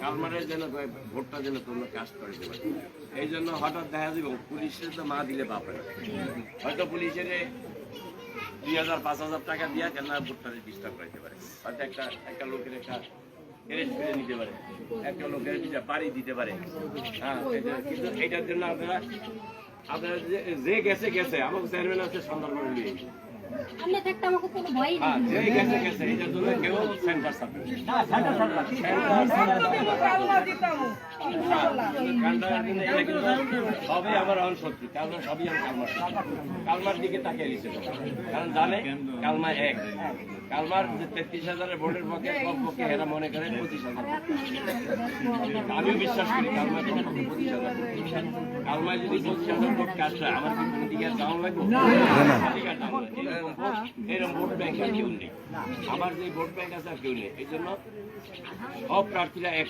কালমারের যেন ভোটটা যেন তোমরা কাস্ট করে দেবে, এই জন্য হঠাৎ দেখা যাবে পুলিশের তো মা দিলে বাপে না, হয়তো পুলিশের 2000-5000 টাকা দিয়া কেন ভোটটা ডিস্টার্ব করতে পারে, হয়তো একটা লোকের একটা অ্যারেস্ট করে নিতে পারে, একটা লোকের বাড়ি দিতে পারে। হ্যাঁ, কিন্তু এটার জন্য আপনারা যে গেছে গেছে, আমাকে চেয়ারম্যান আছে সন্ধান করে নিয়ে সবই আমার শক্তি, সবই আমি কালমার দিকে তাকিয়ে দিচ্ছে, কারণ জানে কালমা এক, কালমার 33,000 ভোটের পক্ষে এরা মনে করে 25,000। আমিও বিশ্বাস করি কালমার 25,000। কালমায় যদি 25,000 ভোট কাজ হয়, আমার কি কোনো দিকে যাওয়া লাগবে? এরকম ভোট ব্যাংক আর কেউ নেই, আমার যে ভোট ব্যাংক আছে আর কেউ নেই। এই জন্য সব প্রার্থীরা